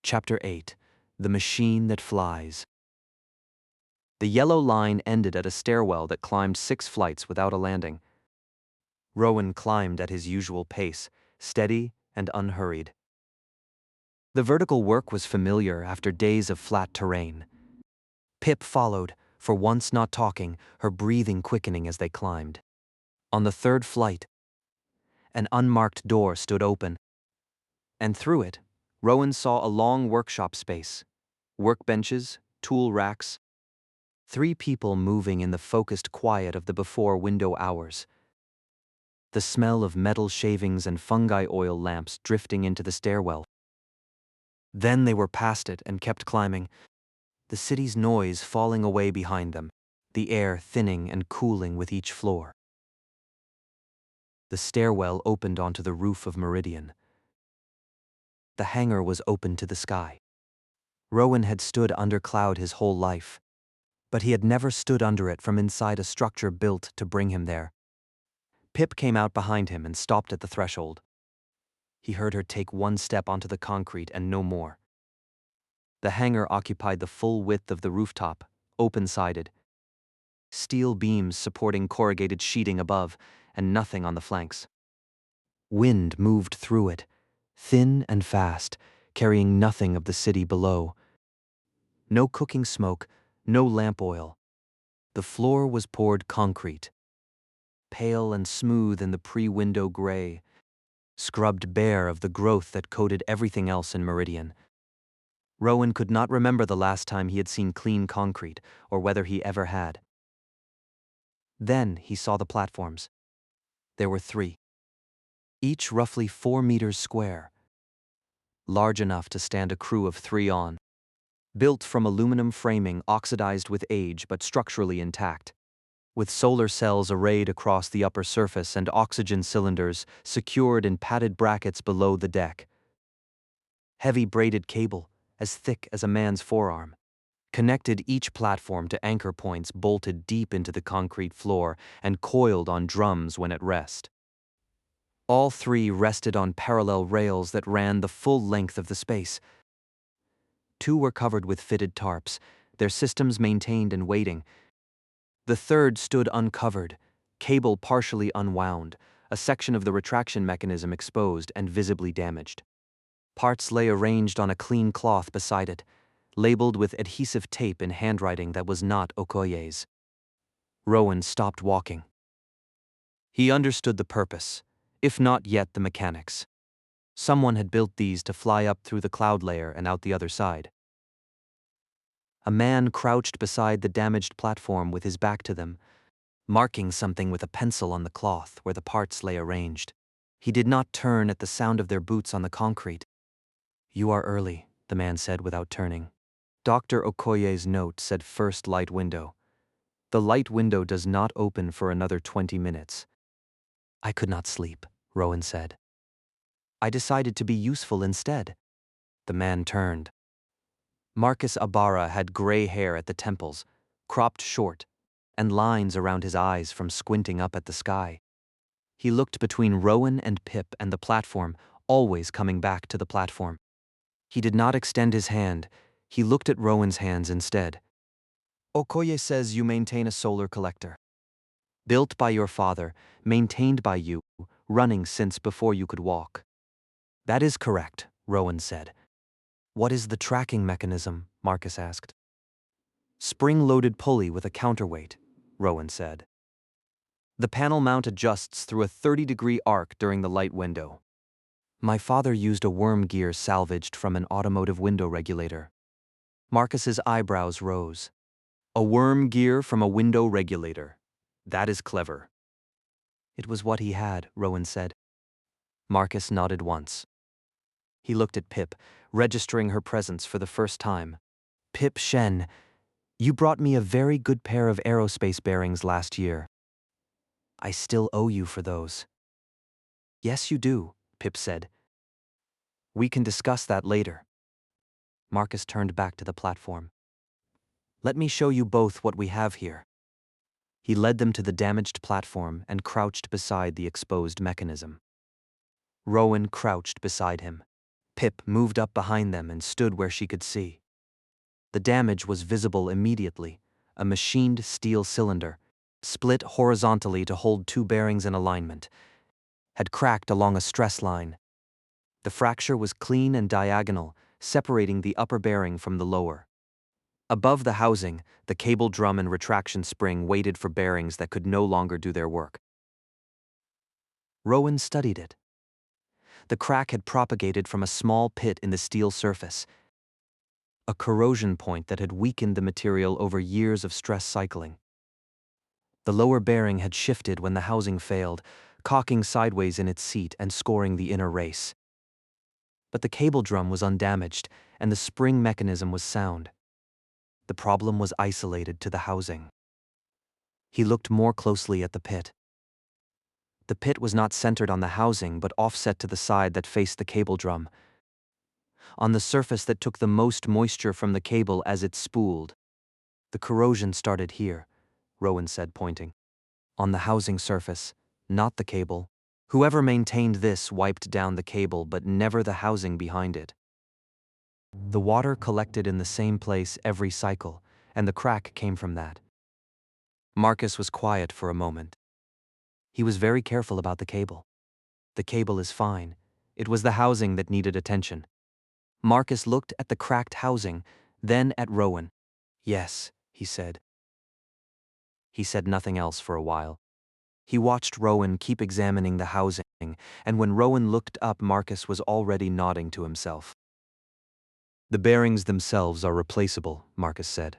Chapter 8. The Machine That Flies. The yellow line ended at a stairwell that climbed 6 flights without a landing. Rowan climbed at his usual pace, steady and unhurried. The vertical work was familiar after days of flat terrain. Pip followed, for once not talking, her breathing quickening as they climbed. On the 3rd flight, an unmarked door stood open, and through it, Rowan saw a long workshop space, workbenches, tool racks, 3 people moving in the focused quiet of the before window hours. The smell of metal shavings and fungi oil lamps drifting into the stairwell. Then they were past it and kept climbing, the city's noise falling away behind them, the air thinning and cooling with each floor. The stairwell opened onto the roof of Meridian. The hangar was open to the sky. Rowan had stood under cloud his whole life, but he had never stood under it from inside a structure built to bring him there. Pip came out behind him and stopped at the threshold. He heard her take 1 step onto the concrete and no more. The hangar occupied the full width of the rooftop, open-sided. Steel beams supporting corrugated sheeting above, and nothing on the flanks. Wind moved through it, thin and fast, carrying nothing of the city below. No cooking smoke, no lamp oil. The floor was poured concrete, pale and smooth in the pre-window gray, scrubbed bare of the growth that coated everything else in Meridian. Rowan could not remember the last time he had seen clean concrete, or whether he ever had. Then he saw the platforms. There were 3. Each roughly 4 meters square, large enough to stand a crew of 3 on. Built from aluminum framing oxidized with age but structurally intact, with solar cells arrayed across the upper surface and oxygen cylinders secured in padded brackets below the deck. Heavy braided cable, as thick as a man's forearm, connected each platform to anchor points bolted deep into the concrete floor and coiled on drums when at rest. All 3 rested on parallel rails that ran the full length of the space. 2 were covered with fitted tarps, their systems maintained and waiting. The 3rd stood uncovered, cable partially unwound, a section of the retraction mechanism exposed and visibly damaged. Parts lay arranged on a clean cloth beside it, labeled with adhesive tape in handwriting that was not Okoye's. Rowan stopped walking. He understood the purpose, if not yet the mechanics. Someone had built these to fly up through the cloud layer and out the other side. A man crouched beside the damaged platform with his back to them, marking something with a pencil on the cloth where the parts lay arranged. He did not turn at the sound of their boots on the concrete. "You are early," the man said without turning. Dr. Okoye's note said first light window. The light window does not open for another 20 minutes. "I could not sleep," Rowan said. "I decided to be useful instead." The man turned. Marcus Ibarra had gray hair at the temples, cropped short, and lines around his eyes from squinting up at the sky. He looked between Rowan and Pip and the platform, always coming back to the platform. He did not extend his hand, he looked at Rowan's hands instead. "Okoye says you maintain a solar collector. Built by your father, maintained by you, running since before you could walk." "That is correct," Rowan said. "What is the tracking mechanism?" Marcus asked. "Spring-loaded pulley with a counterweight," Rowan said. "The panel mount adjusts through a 30-degree arc during the light window. My father used a worm gear salvaged from an automotive window regulator." Marcus's eyebrows rose. "A worm gear from a window regulator. That is clever." "It was what he had," Rowan said. Marcus nodded once. He looked at Pip, registering her presence for the first time. "Pip Shen, you brought me a very good pair of aerospace bearings last year. I still owe you for those." "Yes, you do," Pip said. "We can discuss that later." Marcus turned back to the platform. "Let me show you both what we have here." He led them to the damaged platform and crouched beside the exposed mechanism. Rowan crouched beside him. Pip moved up behind them and stood where she could see. The damage was visible immediately. A machined steel cylinder, split horizontally to hold two bearings in alignment, had cracked along a stress line. The fracture was clean and diagonal, separating the upper bearing from the lower. Above the housing, the cable drum and retraction spring waited for bearings that could no longer do their work. Rowan studied it. The crack had propagated from a small pit in the steel surface, a corrosion point that had weakened the material over years of stress cycling. The lower bearing had shifted when the housing failed, cocking sideways in its seat and scoring the inner race. But the cable drum was undamaged, and the spring mechanism was sound. The problem was isolated to the housing. He looked more closely at the pit. The pit was not centered on the housing but offset to the side that faced the cable drum, on the surface that took the most moisture from the cable as it spooled. The corrosion started here, Rowan said, pointing. On the housing surface, not the cable. Whoever maintained this wiped down the cable but never the housing behind it. The water collected in the same place every cycle, and the crack came from that. Marcus was quiet for a moment. He was very careful about the cable. The cable is fine. It was the housing that needed attention. Marcus looked at the cracked housing, then at Rowan. Yes, he said. He said nothing else for a while. He watched Rowan keep examining the housing, and when Rowan looked up, Marcus was already nodding to himself. The bearings themselves are replaceable, Marcus said.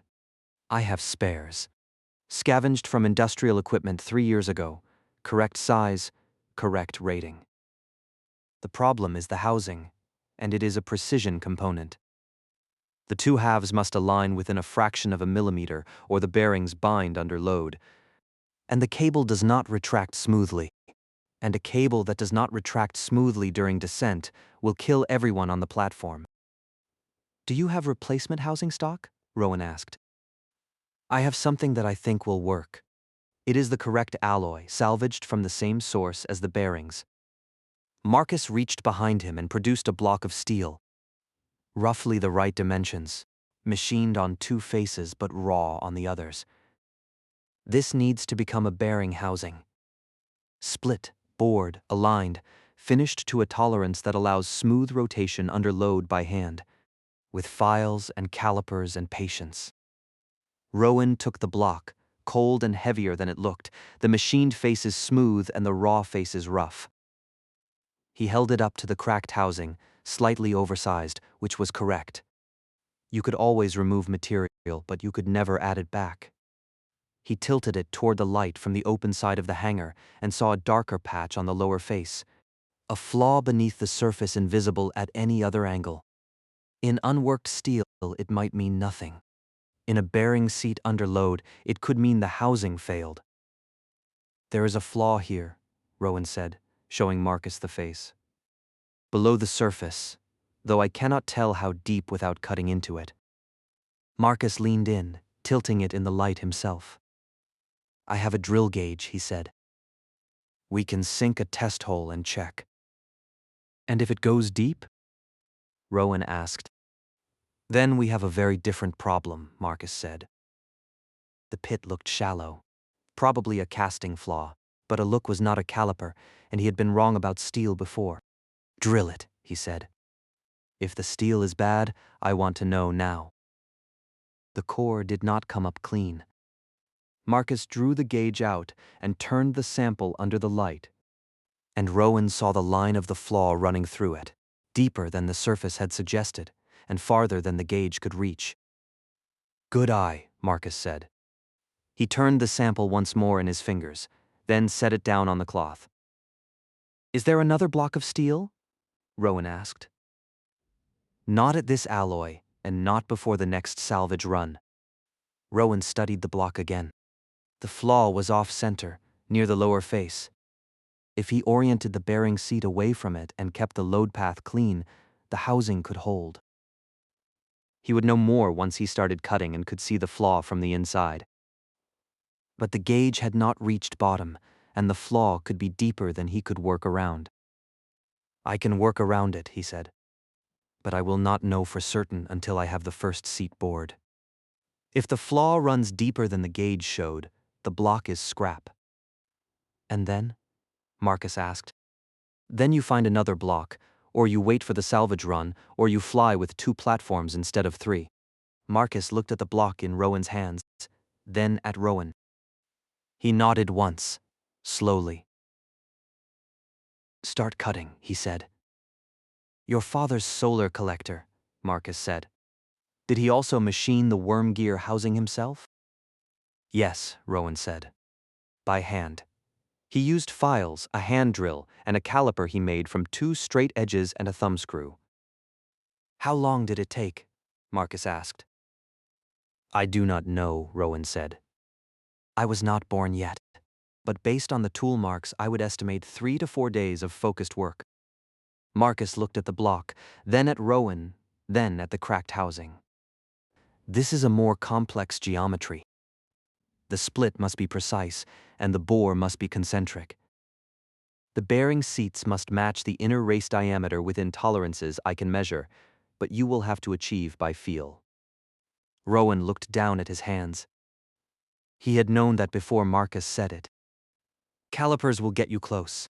I have spares. Scavenged from industrial equipment 3 years ago. Correct size, correct rating. The problem is the housing, and it is a precision component. The two halves must align within a fraction of a millimeter or the bearings bind under load. And the cable does not retract smoothly. And a cable that does not retract smoothly during descent will kill everyone on the platform. Do you have replacement housing stock? Rowan asked. I have something that I think will work. It is the correct alloy, salvaged from the same source as the bearings. Marcus reached behind him and produced a block of steel. Roughly the right dimensions, machined on two faces but raw on the others. This needs to become a bearing housing. Split, bored, aligned, finished to a tolerance that allows smooth rotation under load by hand, with files and calipers and patience. Rowan took the block, cold and heavier than it looked, the machined faces smooth and the raw faces rough. He held it up to the cracked housing, slightly oversized, which was correct. You could always remove material, but you could never add it back. He tilted it toward the light from the open side of the hangar and saw a darker patch on the lower face, a flaw beneath the surface invisible at any other angle. In unworked steel, it might mean nothing. In a bearing seat under load, it could mean the housing failed. There is a flaw here, Rowan said, showing Marcus the face. Below the surface, though I cannot tell how deep without cutting into it. Marcus leaned in, tilting it in the light himself. I have a drill gauge, he said. We can sink a test hole and check. And if it goes deep? Rowan asked. Then we have a very different problem, Marcus said. The pit looked shallow, probably a casting flaw, but a look was not a caliper, and he had been wrong about steel before. Drill it, he said. If the steel is bad, I want to know now. The core did not come up clean. Marcus drew the gauge out and turned the sample under the light, and Rowan saw the line of the flaw running through it, deeper than the surface had suggested, and farther than the gauge could reach. Good eye, Marcus said. He turned the sample once more in his fingers, then set it down on the cloth. Is there another block of steel? Rowan asked. Not at this alloy, and not before the next salvage run. Rowan studied the block again. The flaw was off-center, near the lower face. If he oriented the bearing seat away from it and kept the load path clean, the housing could hold. He would know more once he started cutting and could see the flaw from the inside. But the gauge had not reached bottom, and the flaw could be deeper than he could work around. I can work around it, he said. but I will not know for certain until I have the first seat bored. If the flaw runs deeper than the gauge showed, the block is scrap. And then? Marcus asked. Then you find another block, or you wait for the salvage run, or you fly with 2 platforms instead of 3. Marcus looked at the block in Rowan's hands, then at Rowan. He nodded once, slowly. Start cutting, he said. Your father's solar collector, Marcus said. Did he also machine the worm gear housing himself? Yes, Rowan said. By hand. He used files, a hand drill, and a caliper he made from 2 straight edges and a thumbscrew. How long did it take? Marcus asked. I do not know, Rowan said. I was not born yet, but based on the tool marks, I would estimate 3 to 4 days of focused work. Marcus looked at the block, then at Rowan, then at the cracked housing. This is a more complex geometry. The split must be precise, and the bore must be concentric. The bearing seats must match the inner race diameter within tolerances I can measure, but you will have to achieve by feel. Rowan looked down at his hands. He had known that before Marcus said it. Calipers will get you close.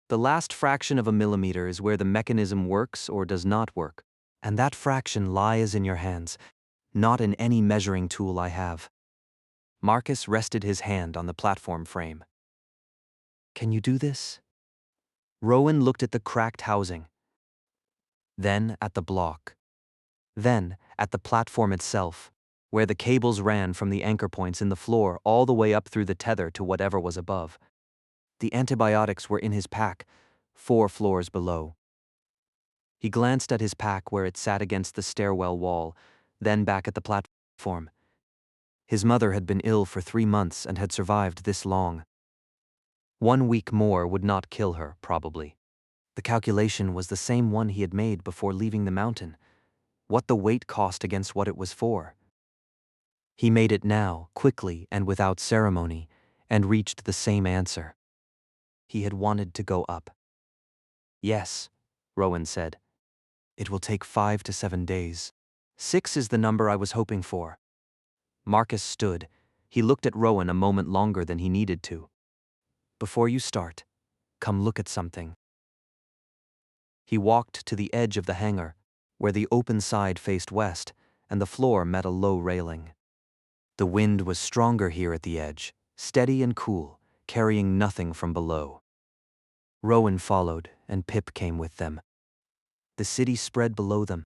The last fraction of a millimeter is where the mechanism works or does not work, and that fraction lies in your hands, not in any measuring tool I have. Marcus rested his hand on the platform frame. Can you do this? Rowan looked at the cracked housing, then at the block, then at the platform itself, where the cables ran from the anchor points in the floor all the way up through the tether to whatever was above. The antibiotics were in his pack, 4 floors below. He glanced at his pack where it sat against the stairwell wall, then back at the platform. His mother had been ill for 3 months and had survived this long. 1 week more would not kill her, probably. The calculation was the same one he had made before leaving the mountain. What the weight cost against what it was for. He made it now, quickly and without ceremony, and reached the same answer. He had wanted to go up. Yes, Rowan said. It will take 5 to 7 days. 6 is the number I was hoping for. Marcus stood. He looked at Rowan a moment longer than he needed to. Before you start, come look at something. He walked to the edge of the hangar, where the open side faced west, and the floor met a low railing. The wind was stronger here at the edge, steady and cool, carrying nothing from below. Rowan followed, and Pip came with them. The city spread below them.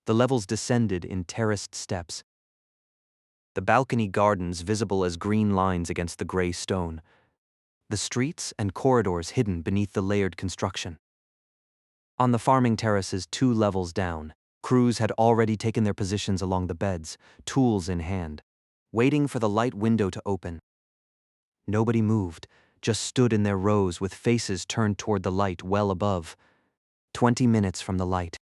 The levels descended in terraced steps. The balcony gardens visible as green lines against the gray stone. The streets and corridors hidden beneath the layered construction. On the farming terraces 2 levels down, crews had already taken their positions along the beds, tools in hand, waiting for the light window to open. Nobody moved, just stood in their rows with faces turned toward the light well above. 20 minutes from the light.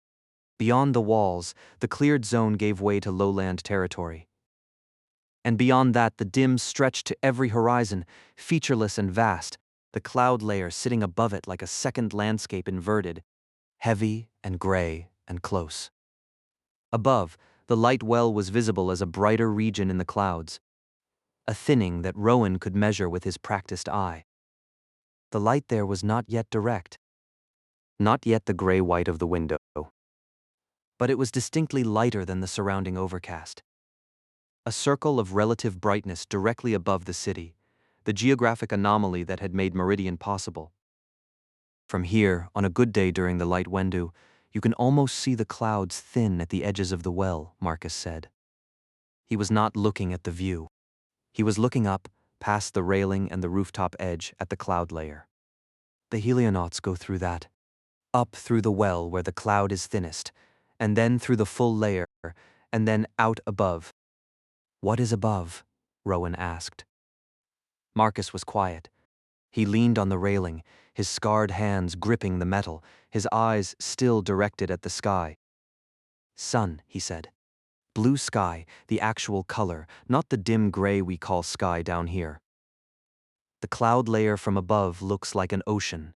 Beyond the walls, the cleared zone gave way to lowland territory. And beyond that, the dim stretched to every horizon, featureless and vast, the cloud layer sitting above it like a second landscape inverted, heavy and gray and close. Above, the light well was visible as a brighter region in the clouds, a thinning that Rowan could measure with his practiced eye. The light there was not yet direct, not yet the gray-white of the window, but it was distinctly lighter than the surrounding overcast. A circle of relative brightness directly above the city, the geographic anomaly that had made Meridian possible. From here, on a good day during the light window, you can almost see the clouds thin at the edges of the well, Marcus said. He was not looking at the view. He was looking up, past the railing and the rooftop edge at the cloud layer. The helionauts go through that. Up through the well where the cloud is thinnest, and then through the full layer, and then out above. What is above? Rowan asked. Marcus was quiet. He leaned on the railing, his scarred hands gripping the metal, his eyes still directed at the sky. Sun, he said. Blue sky, the actual color, not the dim gray we call sky down here. The cloud layer from above looks like an ocean,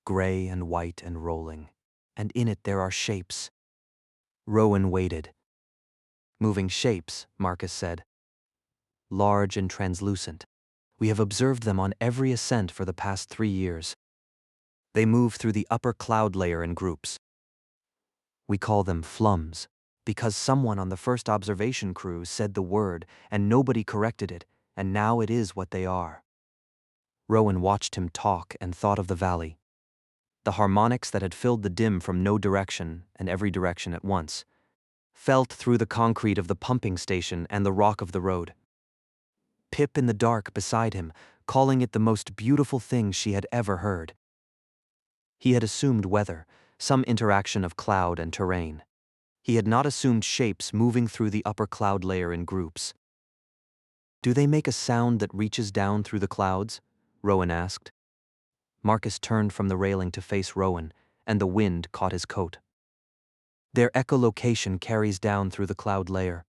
gray and white and rolling, and in it there are shapes. Rowan waited. Moving shapes, Marcus said. Large and translucent. We have observed them on every ascent for the past 3 years. They move through the upper cloud layer in groups. We call them flums, because someone on the first observation crew said the word and nobody corrected it, and now it is what they are. Rowan watched him talk and thought of the valley. The harmonics that had filled the dim from no direction and every direction at once felt through the concrete of the pumping station and the rock of the road. Pip in the dark beside him, calling it the most beautiful thing she had ever heard. He had assumed weather, some interaction of cloud and terrain. He had not assumed shapes moving through the upper cloud layer in groups. Do they make a sound that reaches down through the clouds? Rowan asked. Marcus turned from the railing to face Rowan, and the wind caught his coat. Their echolocation carries down through the cloud layer.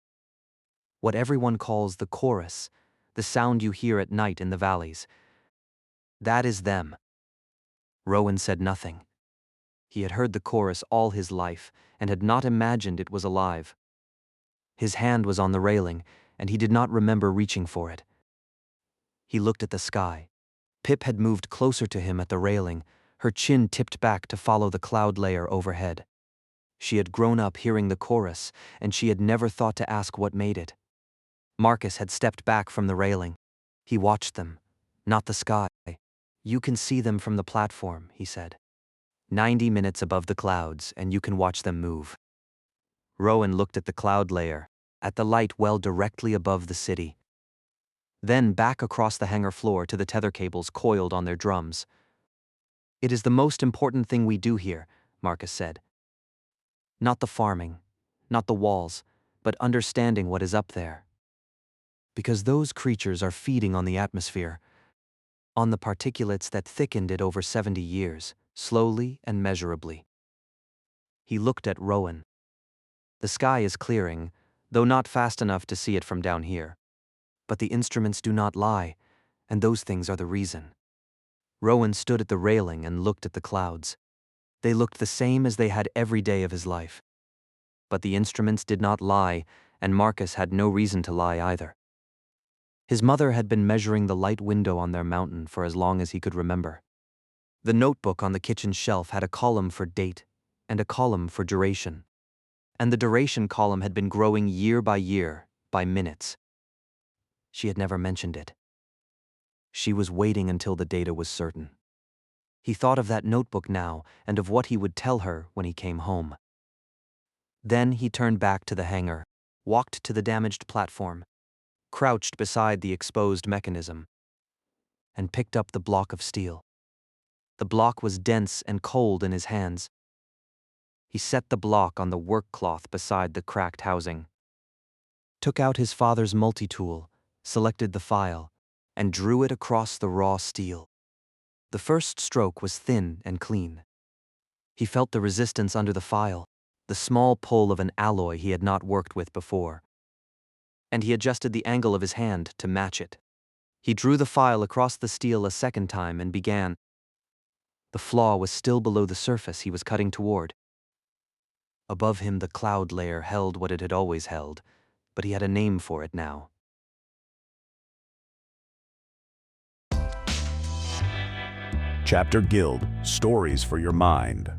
What everyone calls the chorus, the sound you hear at night in the valleys. That is them. Rowan said nothing. He had heard the chorus all his life and had not imagined it was alive. His hand was on the railing, and he did not remember reaching for it. He looked at the sky. Pip had moved closer to him at the railing, her chin tipped back to follow the cloud layer overhead. She had grown up hearing the chorus, and she had never thought to ask what made it. Marcus had stepped back from the railing. He watched them, not the sky. You can see them from the platform, he said. 90 minutes above the clouds, and you can watch them move. Rowan looked at the cloud layer, at the light well directly above the city. Then back across the hangar floor to the tether cables coiled on their drums. It is the most important thing we do here, Marcus said. Not the farming, not the walls, but understanding what is up there. Because those creatures are feeding on the atmosphere, on the particulates that thickened it over 70 years, slowly and measurably. He looked at Rowan. The sky is clearing, though not fast enough to see it from down here. But the instruments do not lie, and those things are the reason. Rowan stood at the railing and looked at the clouds. They looked the same as they had every day of his life. But the instruments did not lie, and Marcus had no reason to lie either. His mother had been measuring the light window on their mountain for as long as he could remember. The notebook on the kitchen shelf had a column for date and a column for duration. And the duration column had been growing year, by minutes. She had never mentioned it. She was waiting until the data was certain. He thought of that notebook now and of what he would tell her when he came home. Then he turned back to the hangar, walked to the damaged platform, crouched beside the exposed mechanism, and picked up the block of steel. The block was dense and cold in his hands. He set the block on the work cloth beside the cracked housing, took out his father's multi-tool, selected the file, and drew it across the raw steel. The first stroke was thin and clean. He felt the resistance under the file, the small pull of an alloy he had not worked with before. And he adjusted the angle of his hand to match it. He drew the file across the steel a second time and began. The flaw was still below the surface he was cutting toward. Above him the cloud layer held what it had always held, but he had a name for it now. Chapter Guild, Stories for Your Mind.